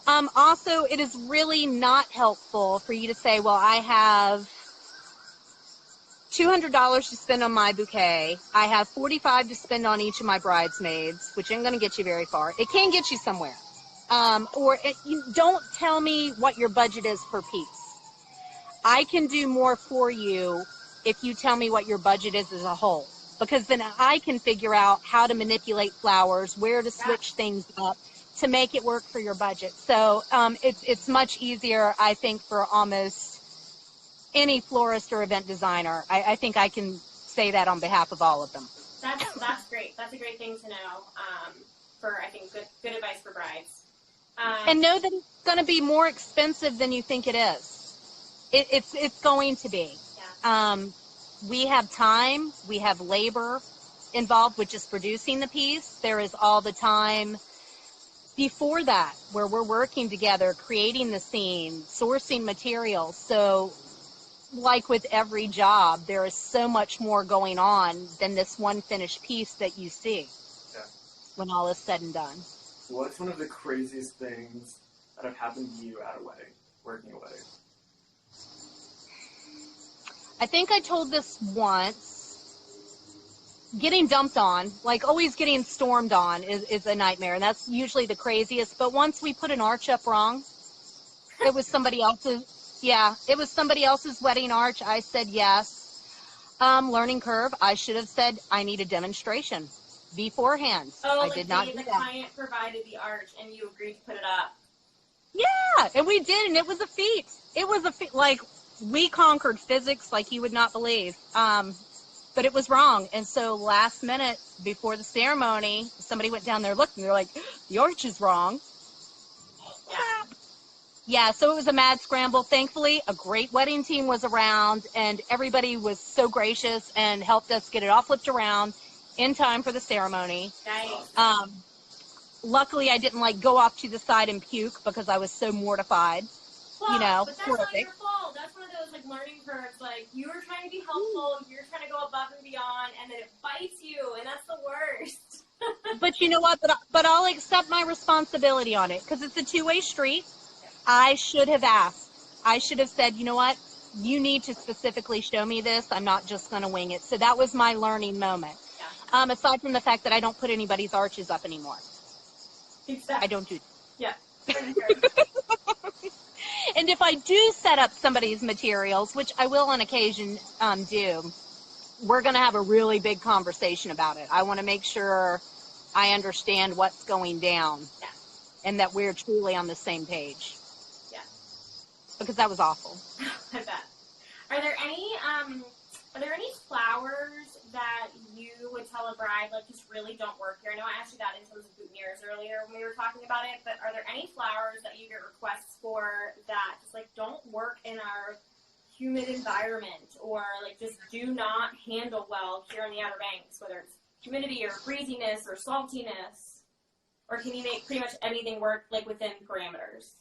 Also, it is really not helpful for you to say, well, I have $200 to spend on my bouquet. I have $45 to spend on each of my bridesmaids, which ain't going to get you very far. It can get you somewhere. You don't tell me what your budget is per piece. I can do more for you if you tell me what your budget is as a whole, because then I can figure out how to manipulate flowers, where to switch things up to make it work for your budget. So it's much easier, I think, for almost any florist or event designer. I think I can say that on behalf of all of them. That's great. That's a great thing to know. For, I think, good advice for brides. And know that it's going to be more expensive than you think it is. It's going to be. Yeah. We have time, we have labor involved with just producing the piece. There is all the time before that where we're working together, creating the scene, sourcing materials. So like with every job, there is so much more going on than this one finished piece that you see when all is said and done. What's one of the craziest things that have happened to you at a wedding, working a wedding? I think I told this once. Getting dumped on, like always getting stormed on, is a nightmare, and that's usually the craziest. But once we put an arch up wrong, it was somebody else's. Yeah, it was somebody else's wedding arch. I said yes. Learning curve. I should have said I need a demonstration beforehand. I did not do the that. client provided the arch and you agreed to put it up. Yeah, and we did, and it was a feat. It was a feat. Like, we conquered physics like you would not believe. But it was wrong. And so last minute before the ceremony, somebody went down there, looked, and they're like, the arch is wrong. Yeah, so it was a mad scramble. Thankfully, a great wedding team was around, and everybody was so gracious and helped us get it all flipped around in time for the ceremony. Nice. Luckily, I didn't go off to the side and puke because I was so mortified. Well, but that's not your fault. That's one of those learning curves. Like, you were trying to be helpful, you're trying to go above and beyond, and then it bites you, and that's the worst. But you know what? But I'll accept my responsibility on it because it's a two-way street. I should have asked. I should have said, you know what? You need to specifically show me this. I'm not just going to wing it. So that was my learning moment. Yeah. Aside from the fact that I don't put anybody's arches up anymore. Exactly. I don't do that. Yeah. And if I do set up somebody's materials, which I will on occasion do, we're going to have a really big conversation about it. I want to make sure I understand what's going down and that we're truly on the same page. Yeah. Because that was awful. I bet. Are there any flowers that you would tell a bride, just really don't work here? I know I asked you that in terms of boutonnieres earlier when we were talking about it, but are there any flowers that you get requests for that just, don't work in our humid environment, or, just do not handle well here on the Outer Banks, whether it's humidity or breeziness or saltiness? Or can you make pretty much anything work, within parameters?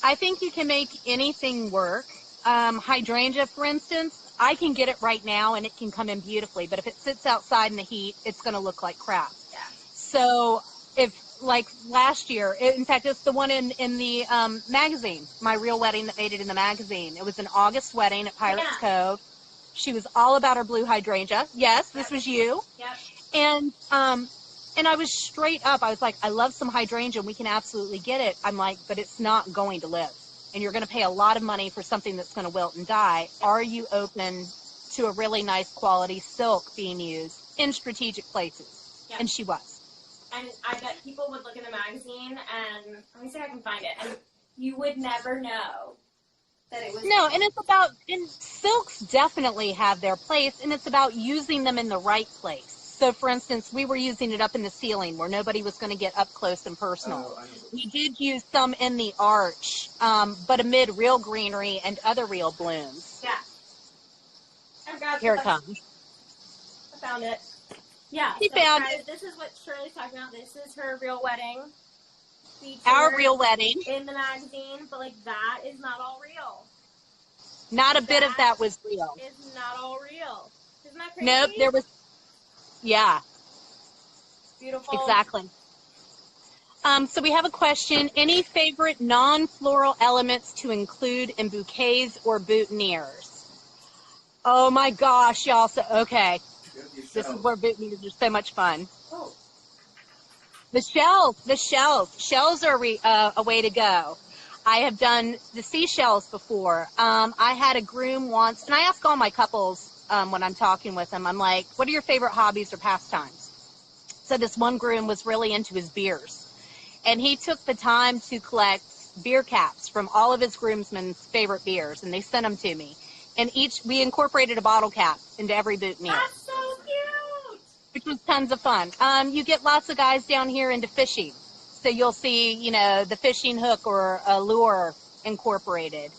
I think you can make anything work. Hydrangea, for instance, I can get it right now and it can come in beautifully, but if it sits outside in the heat, it's going to look like crap. Yeah. So if, last year, in fact, it's the one in the magazine, my real wedding that made it in the magazine. It was an August wedding at Pirates Cove. She was all about her blue hydrangea. Yes, this was you. Yep. And I was straight up. I was like, I love some hydrangea. We can absolutely get it. I'm like, but it's not going to live and you're going to pay a lot of money for something that's going to wilt and die, are you open to a really nice quality silk being used in strategic places? Yeah. And she was. And I bet people would look in the magazine, and let me see if I can find it, and you would never know that it was. No, and it's about, and silks definitely have their place, and it's about using them in the right place. So, for instance, we were using it up in the ceiling where nobody was going to get up close and personal. Oh, I know. We did use some in the arch, but amid real greenery and other real blooms. Yeah. I've got Here it comes. I found it. Yeah. She so found guys, this is what Shirley's talking about. This is her real wedding. Our featured real wedding. in the magazine, but like that is not all real. Not a bit of that was real. It's not all real. Isn't that crazy? Nope, there was, yeah. Beautiful. Exactly. So we have a question. Any favorite non-floral elements to include in bouquets or boutonnieres? Oh my gosh, y'all. So, okay. This is where boutonnieres are so much fun. Oh. The shells. Shells are a way to go. I have done the seashells before. I had a groom once, and I ask all my couples when I'm talking with them, I'm like, what are your favorite hobbies or pastimes? So this one groom was really into his beers. And he took the time to collect beer caps from all of his groomsmen's favorite beers, and they sent them to me. And we incorporated a bottle cap into every boutonniere. That's so cute! Which was tons of fun. You get lots of guys down here into fishing. So you'll see, you know, the fishing hook or a lure incorporated.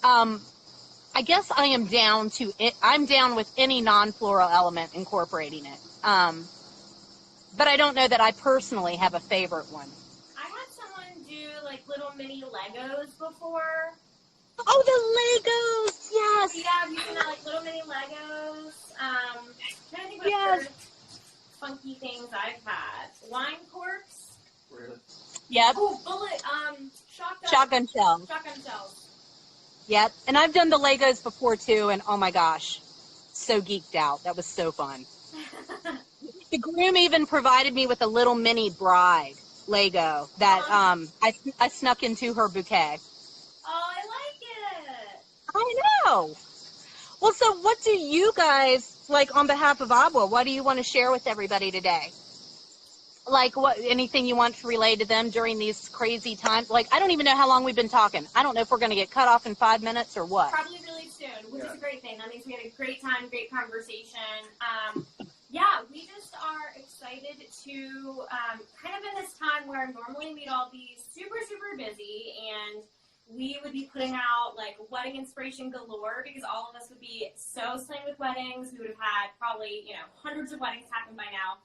I guess I am down to it. I'm down with any non-floral element incorporating it. But I don't know that I personally have a favorite one. I had someone do like little mini Legos before. Oh, the Legos! Yes! Yeah, I've used that, like little mini Legos. I'm trying to think what Yes. other funky things I've had. Wine corks. Really? Yep. Oh, bullet. Shotgun shells. Shotgun shells. Yep. And I've done the Legos before too, and oh my gosh, so geeked out. That was so fun. The groom even provided me with a little mini bride Lego that I snuck into her bouquet. Oh, I like it. I know. Well, so what do you guys, like on behalf of ABWA, what do you want to share with everybody today? Like anything you want to relay to them during these crazy times? Like, I don't even know how long we've been talking. I don't know if we're going to get cut off in 5 minutes or what. Probably really soon, which is a great thing. That means we had a great time, great conversation. Yeah, we just are excited to kind of in this time where normally we'd all be super, super busy and we would be putting out like wedding inspiration galore because all of us would be so slammed with weddings. We would have had probably, you know, hundreds of weddings happen by now.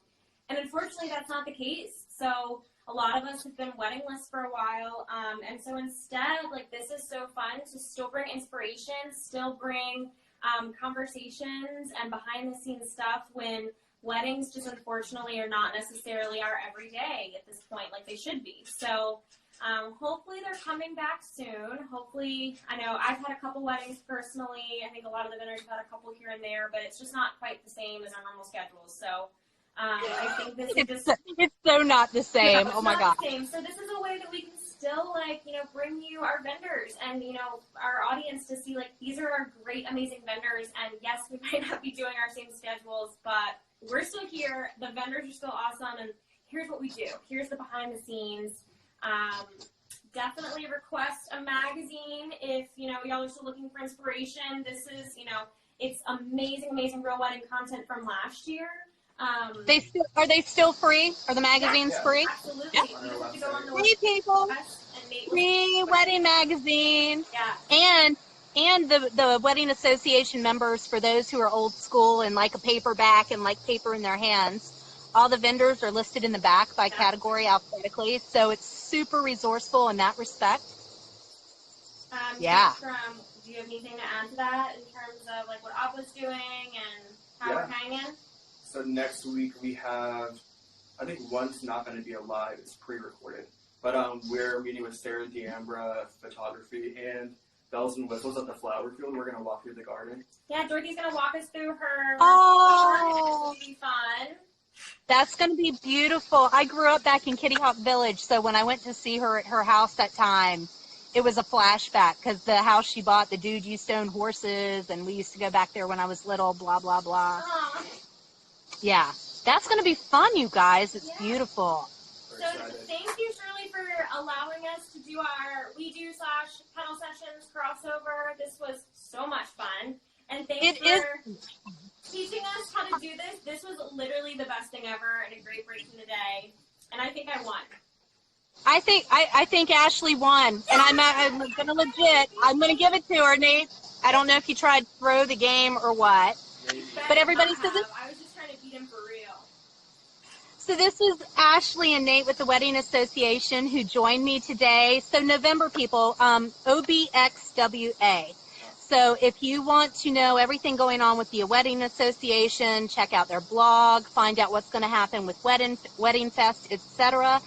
And unfortunately, that's not the case. So a lot of us have been weddingless for a while. And so instead, like, this is so fun to still bring inspiration, still bring conversations and behind the scenes stuff when weddings just unfortunately are not necessarily our everyday at this point like they should be. So hopefully they're coming back soon. Hopefully, I know I've had a couple weddings personally. I think a lot of the vendors have had a couple here and there, but it's just not quite the same as our normal schedules. So I think this is just... It's so not the same. Yeah, oh my God. So this is a way that we can still, like, you know, bring you our vendors and, you know, our audience to see, like, these are our great, amazing vendors. And yes, we might not be doing our same schedules, but we're still here. The vendors are still awesome. And here's what we do. Here's the behind the scenes. Definitely request a magazine if, you know, y'all are still looking for inspiration. This is, you know, it's amazing, amazing real wedding content from last year. Are they still free? Are the magazines free? Absolutely. Yeah. You just have to go on the Free people. Free wedding magazine. Yeah. And the wedding association members, for those who are old school and like a paperback and like paper in their hands, all the vendors are listed in the back by category alphabetically, so it's super resourceful in that respect. Yeah. Do you have anything to add to that in terms of like what ABWA's doing and how we're hanging? So next week we have, I think one's not going to be a live, it's pre-recorded. But we're meeting with Sarah D'Ambra Photography and Bells and Whistles at the Flower Field. We're going to walk through the garden. Yeah, Dorothy's going to walk us through her. Oh, it's going to be fun. That's going to be beautiful. I grew up back in Kitty Hawk Village, so when I went to see her at her house that time, it was a flashback because the house she bought, the dude used to own horses, and we used to go back there when I was little, blah, blah, blah. Aw. Yeah. That's going to be fun, you guys. It's beautiful. So thank you, Shirley, for allowing us to do our Petal Sessions crossover. This was so much fun. And thanks for teaching us how to do this. This was literally the best thing ever and a great break from the day. And I think I won. I think Ashley won, and I'm gonna give it to her, Nate. I don't know if you tried to throw the game or what, but everybody says it. I was just trying to beat him for real. So this is Ashley and Nate with the Wedding Association who joined me today. So November, people, OBXWA. So if you want to know everything going on with the Wedding Association, check out their blog, find out what's going to happen with Wedding Fest, etc.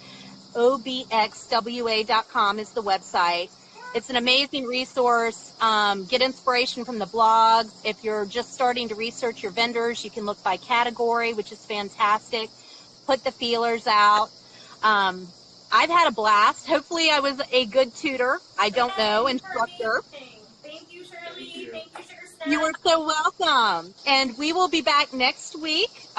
OBXWA.com is the website. It's an amazing resource. Get inspiration from the blogs. If you're just starting to research your vendors, you can look by category, which is fantastic. Put the feelers out. I've had a blast. Hopefully I was a good tutor. I don't know, instructor. Thank you, Shirley. Thank you, Sugar Snap. You are so welcome. And we will be back next week.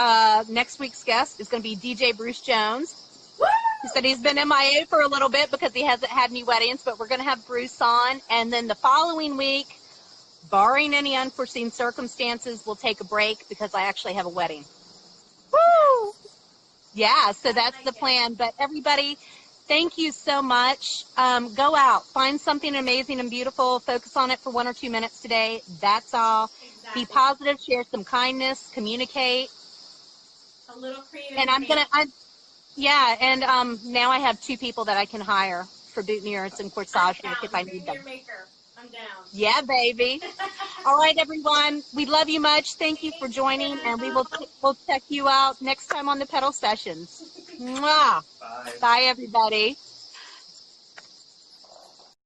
Next week's guest is going to be DJ Bruce Jones. Woo! He said he's been MIA for a little bit because he hasn't had any weddings, but we're going to have Bruce on. And then the following week, barring any unforeseen circumstances, we'll take a break because I actually have a wedding. Woo! Yeah, so that's the plan. But everybody, thank you so much. Go out, find something amazing and beautiful, focus on it for 1 or 2 minutes today. That's all. Exactly. Be positive, share some kindness, communicate. A little creative. And now I have 2 people that I can hire for boutonnieres and corsage work if I need them. Maker. I'm down. Yeah, baby. All right, everyone. We love you much. Thank you for joining, and we'll check you out next time on the Petal Sessions. Mwah. Bye. Bye, everybody.